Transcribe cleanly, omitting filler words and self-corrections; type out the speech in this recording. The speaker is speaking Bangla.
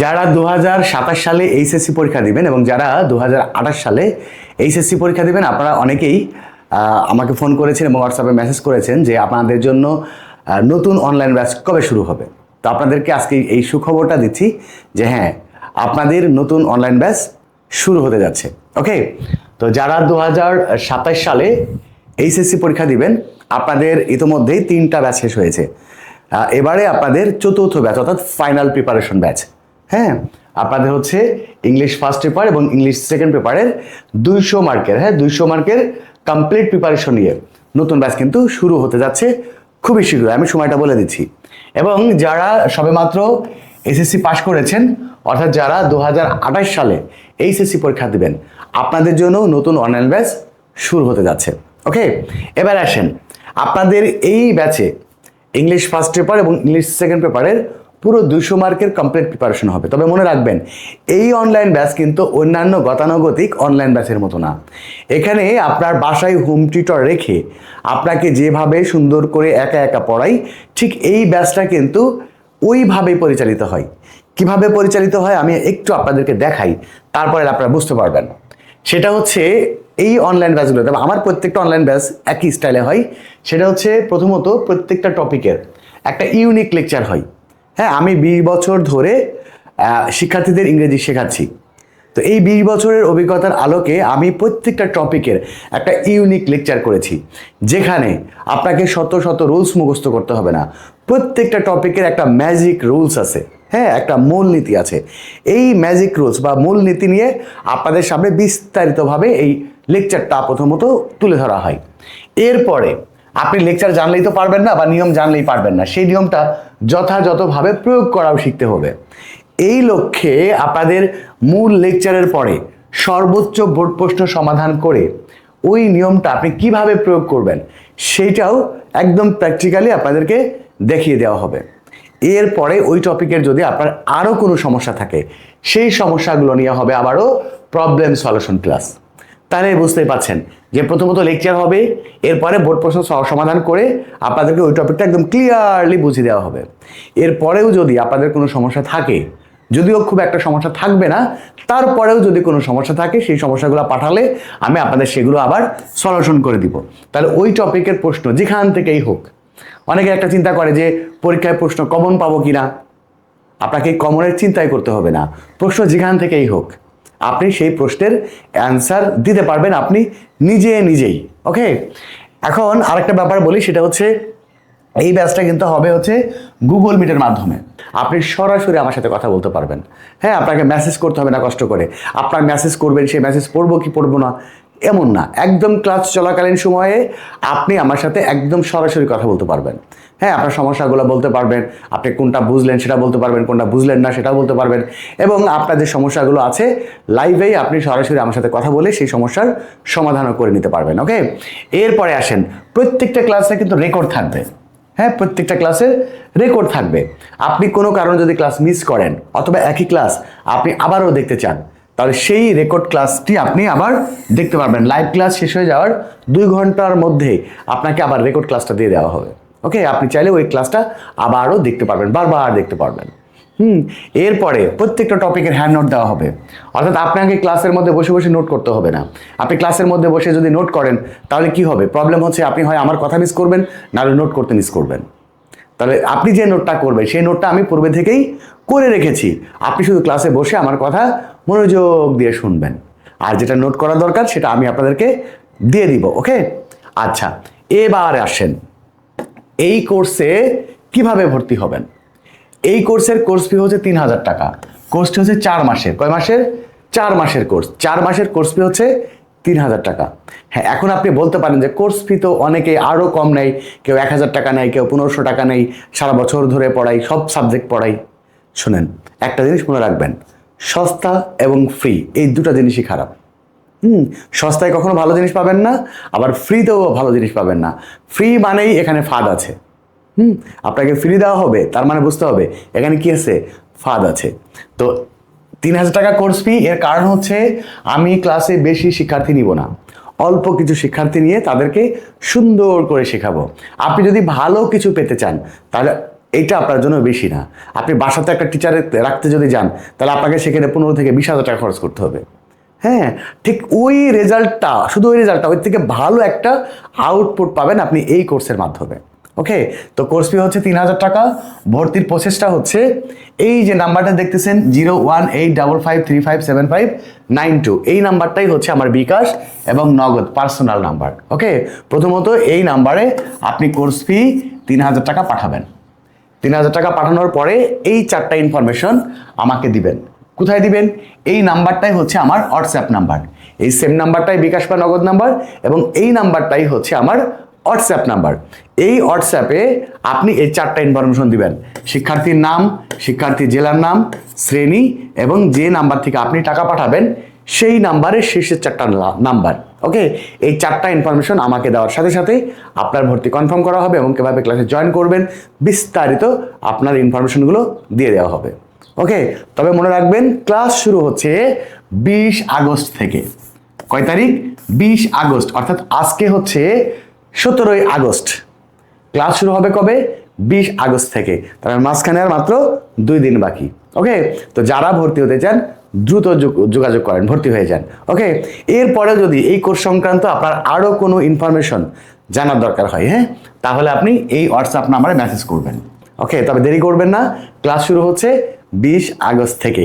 যারা 2027 সালে এইচএসসি পরীক্ষা দিবেন এবং যারা 2028 সালে এইচএসসি পরীক্ষা দিবেন, আপনারা অনেকেই আমাকে ফোন করেছেন এবং হোয়াটসঅ্যাপে মেসেজ করেছেন যে আপনাদের জন্য নতুন অনলাইন ব্যাচ কবে শুরু হবে। তো আপনাদেরকে আজকে এই সুখবরটা দিচ্ছি যে হ্যাঁ, আপনাদের নতুন অনলাইন ব্যাচ শুরু হতে যাচ্ছে। ওকে, তো যারা 2027 সালে এইচএসসি পরীক্ষা দিবেন, আপনাদের ইতোমধ্যেই 3টা ব্যাচ শেষ হয়েছে। এবারে আপনাদের চতুর্থ ব্যাচ অর্থাৎ ফাইনাল প্রিপারেশন ব্যাচ। হ্যাঁ, আপনাদের হচ্ছে ইংলিশ ফার্স্ট পেপার এবং ইংলিশ সেকেন্ড পেপারের 200 মার্কের 200 মার্কের কমপ্লিট প্রিপারেশন নিয়ে নতুন ব্যাচ কিন্তু শুরু হতে যাচ্ছে খুবই শীঘ্রই। আমি সময়টা বলে দিচ্ছি। এবং যারা সবেমাত্র এসএসসি পাস করেছেন, অর্থাৎ যারা 2028 সালে এইচএসসি পরীক্ষা দিবেন, আপনাদের জন্য নতুন অনলাইন ব্যাচ শুরু হতে যাচ্ছে। ওকে, এবার আসেন, আপনাদের এই ব্যাচে ইংলিশ ফার্স্ট পেপার এবং ইংলিশ সেকেন্ড পেপারের পুরো 200 মার্কের কমপ্লিট প্রিপারেশন হবে। তবে মনে রাখবেন, এই অনলাইন ব্যাচ কিন্তু অন্যান্য গতানুগতিক অনলাইন ব্যাচের মতো না। এখানে আপনার বাসায় হোম টিউটর রেখে আপনাকে যেভাবে সুন্দর করে একা একা পড়াই, ঠিক এই ব্যাচটা কিন্তু ওইভাবেই পরিচালিত হয়। কিভাবে পরিচালিত হয় আমি একটু আপনাদেরকে দেখাই, তারপরে আপনারা বুঝতে পারবেন। সেটা হচ্ছে এই অনলাইন ব্যাচগুলো, তবে আমার প্রত্যেকটা অনলাইন ব্যাচ একই স্টাইলে হয়। সেটা হচ্ছে প্রথমত প্রত্যেকটা টপিকের একটা ইউনিক লেকচার হয়। হ্যাঁ, আমি 20 বছর ধরে শিক্ষার্থীদের ইংরেজি শেখাচ্ছি। তো এই 20 বছরের অভিজ্ঞতার আলোকে আমি প্রত্যেকটা টপিকের একটা ইউনিক লেকচার করেছি, যেখানে আপনাকে শত শত রুলস মুখস্থ করতে হবে না। প্রত্যেকটা টপিকের একটা ম্যাজিক রুলস আছে। হ্যাঁ, একটা মূল নীতি আছে। এই ম্যাজিক রুলস বা মূল নীতি নিয়ে আপনাদের সামনে বিস্তারিতভাবে এই লেকচারটা প্রথমত তুলে ধরা হয়। এরপরে আপনি লেকচার জানলেই তো পারবেন না, বা নিয়ম জানলেই পারবেন না, সেই নিয়মটা যথাযথভাবে প্রয়োগ করাও শিখতে হবে। এই লক্ষ্যে আপনাদের মূল লেকচারের পরে সর্বোচ্চ বোর্ড প্রশ্ন সমাধান করে ওই নিয়মটা আপনি কিভাবে প্রয়োগ করবেন সেইটাও একদম প্র্যাকটিক্যালি আপনাদেরকে দেখিয়ে দেওয়া হবে। এরপরে ওই টপিকের যদি আপনার আরও কোনো সমস্যা থাকে, সেই সমস্যাগুলো নিয়ে হবে আবারও প্রবলেম সলিউশন ক্লাস। তাহলে বুঝতেই পারছেন যে প্রথমত লেকচার হবে, এরপরে বোর্ড প্রশ্ন সমাধান করে আপনাদেরকে ওই টপিকটা একদম ক্লিয়ারলি বুঝিয়ে দেওয়া হবে। এরপরেও যদি আপনাদের কোনো সমস্যা থাকে, যদিও খুব একটা সমস্যা থাকবে না, তারপরেও যদি কোনো সমস্যা থাকে, সেই সমস্যাগুলো পাঠালে আমি আপনাদের সেগুলো আবার সলিউশন করে দিব। তাহলে ওই টপিকের প্রশ্ন যেখান থেকেই হোক, অনেকে একটা চিন্তা করে যে পরীক্ষায় প্রশ্ন কমন পাবো কিনা। আপনাকে কমনের চিন্তাই করতে হবে না। প্রশ্ন যেখান থেকেই হোক, আপনি সেই প্রশ্নের অ্যান্সার দিতে পারবেন আপনি নিজেই। ওকে, এখন আরেকটা ব্যাপার বলি, সেটা হচ্ছে এই ব্যাচটা কিন্তু হবে হচ্ছে গুগল মিটের মাধ্যমে। আপনি সরাসরি আমার সাথে কথা বলতে পারবেন। হ্যাঁ, আপনাকে মেসেজ করতে হবে না কষ্ট করে। আপনার মেসেজ করবেন, সেই মেসেজ পড়বো কি পড়বো না এমন না। একদম ক্লাস চলাকালীন সময়ে আপনি আমার সাথে একদম সরাসরি কথা বলতে পারবেন। হ্যাঁ, আপনার সমস্যাগুলো বলতে পারবেন, আপনি কোনটা বুঝলেন সেটা বলতে পারবেন, কোনটা বুঝলেন না সেটাও বলতে পারবেন, এবং আপনার যে সমস্যাগুলো আছে লাইভেই আপনি সরাসরি আমার সাথে কথা বলে সেই সমস্যার সমাধানও করে নিতে পারবেন। ওকে, এরপরে আসেন, প্রত্যেকটা ক্লাসে কিন্তু রেকর্ড থাকবে। হ্যাঁ, প্রত্যেকটা ক্লাসের রেকর্ড থাকবে। আপনি কোনো কারণে যদি ক্লাস মিস করেন অথবা একই ক্লাস আপনি আবারও দেখতে চান, তাহলে সেই রেকর্ড ক্লাসটি আপনি আবার দেখতে পারবেন। লাইভ ক্লাস শেষ হয়ে যাওয়ার 2 ঘন্টার মধ্যে আপনাকে আবার রেকর্ড ক্লাসটা দিয়ে দেওয়া হবে। ওকে, আপনি চাইলে ওই ক্লাসটা আবারও দেখতে পারবেন, বারবার দেখতে পারবেন। এরপরে প্রত্যেকটা টপিকের হ্যান্ড নোট দেওয়া হবে, অর্থাৎ আপনাকে ক্লাসের মধ্যে বসে বসে নোট করতে হবে না। আপনি ক্লাসের মধ্যে বসে যদি নোট করেন, তাহলে কি হবে, প্রবলেম হচ্ছে আপনি হয় আমার কথা মিস করবেন, নাহলে নোট করতে মিস করবেন। তাহলে আপনি যে নোটটা করবেন সেই নোটটা আমি পূর্বে থেকেই করে রেখেছি, আপনি শুধু ক্লাসে বসে আমার কথা মনোযোগ দিয়ে শুনবেন, আর যেটা নোট করা দরকার সেটা আমি আপনাদেরকে দিয়ে দিব। ওকে, আচ্ছা, এবার আসেন এই কোর্সে কিভাবে ভর্তি হবেন। এই কোর্সের কোর্স ফি হচ্ছে 3000 টাকা। কোর্সটি হচ্ছে 4 মাসের। কয় মাসের? 4 মাসের কোর্স। 4 মাসের কোর্স ফি হচ্ছে 3000 টাকা। হ্যাঁ, এখন আপনি বলতে পারেন যে কোর্স ফি তো অনেকে আরও কম নেয়, কেউ 1000 টাকা নেয়, কেউ 1500 টাকা নেয়, সারা বছর ধরে পড়াই, সব সাবজেক্ট পড়াই। শুনেন, একটা জিনিস মনে রাখবেন, সস্তা এবং ফ্রি এই দুটো জিনিসই খারাপ। সস্তায় কখনো ভালো জিনিস পাবেন না, আবার ফ্রিতেও ভালো জিনিস পাবেন না। ফ্রি মানেই এখানে ফাঁদ আছে। আপনাকে ফ্রি দেওয়া হবে, তার মানে বুঝতে হবে এখানে কি আছে, ফাঁদ আছে। তো 3000 টাকা কোর্স ফি, এর কারণ হচ্ছে আমি ক্লাসে বেশি শিক্ষার্থী নিব না, অল্প কিছু শিক্ষার্থী নিয়ে তাদেরকে সুন্দর করে শেখাবো। আপনি যদি ভালো কিছু পেতে চান, তাহলে এইটা আপনার জন্য বেশি না। আপনি বাসাতে একটা টিচারে রাখতে যদি যান, তাহলে আপনাকে সেখানে 15 থেকে 20,000 টাকা খরচ করতে হবে। হ্যাঁ, ঠিক ওই রেজাল্টটা, শুধু ওই রেজাল্টটা, ওই থেকে ভালো একটা আউটপুট পাবেন আপনি এই কোর্সের মাধ্যমে। ওকে, তো কোর্স ফি হচ্ছে 3,000 টাকা। ভর্তির প্রসেসটা হচ্ছে এই যে নাম্বারটা দেখতেছেন 01855357592, এই নাম্বারটাই হচ্ছে আমার বিকাশ এবং নগদ পার্সোনাল নাম্বার। ওকে, প্রথমত এই নাম্বারে আপনি কোর্স ফি 3,000 টাকা পাঠাবেন। 3,000 টাকা পাঠানোর পরে এই 4টা ইনফরমেশন আমাকে দিবেন। কোথায় দিবেন? এই নাম্বারটাই হচ্ছে আমার হোয়াটসঅ্যাপ নাম্বার, এই সেম নাম্বারটাই বিকাশ বা নগদ নাম্বার, এবং এই নাম্বারটাই হচ্ছে আমার হোয়াটসঅ্যাপ নাম্বার। এই হোয়াটসঅ্যাপে আপনি এই 4টা ইনফরমেশন দিবেন: শিক্ষার্থীর নাম, শিক্ষার্থীর জেলার নাম, শ্রেণী, এবং যে নাম্বার থেকে আপনি টাকা পাঠাবেন সেই নাম্বারের শেষের 4টা নাম্বার। ওকে, এই 4টা ইনফরমেশন আমাকে দেওয়ার সাথে সাথে আপনার ভর্তি কনফার্ম করা হবে এবং কিভাবে ক্লাসে জয়েন করবেন বিস্তারিত আপনার ইনফরমেশনগুলো দিয়ে দেওয়া হবে। ওকে, তবে মনে রাখবেন ক্লাস শুরু হচ্ছে 20 আগস্ট থেকে। কয় তারিখ? 20 আগস্ট, অর্থাৎ আজকে হচ্ছে 17ই আগস্ট। ক্লাস শুরু হবে কবে? 20 আগস্ট থেকে। তার মাঝখানে আর মাত্র 2 দিন বাকি। ওকে, তো যারা ভর্তি হতে চান দ্রুত যোগাযোগ করেন, ভর্তি হয়ে যান। ওকে, এরপরে যদি এই কোর্স সংক্রান্ত আপনার আরও কোনো ইনফরমেশন জানার দরকার হয়, হ্যাঁ, তাহলে আপনি এই হোয়াটসঅ্যাপ নাম্বারে মেসেজ করবেন। ওকে, তবে দেরি করবেন না, ক্লাস শুরু হচ্ছে 20 আগস্ট থেকে।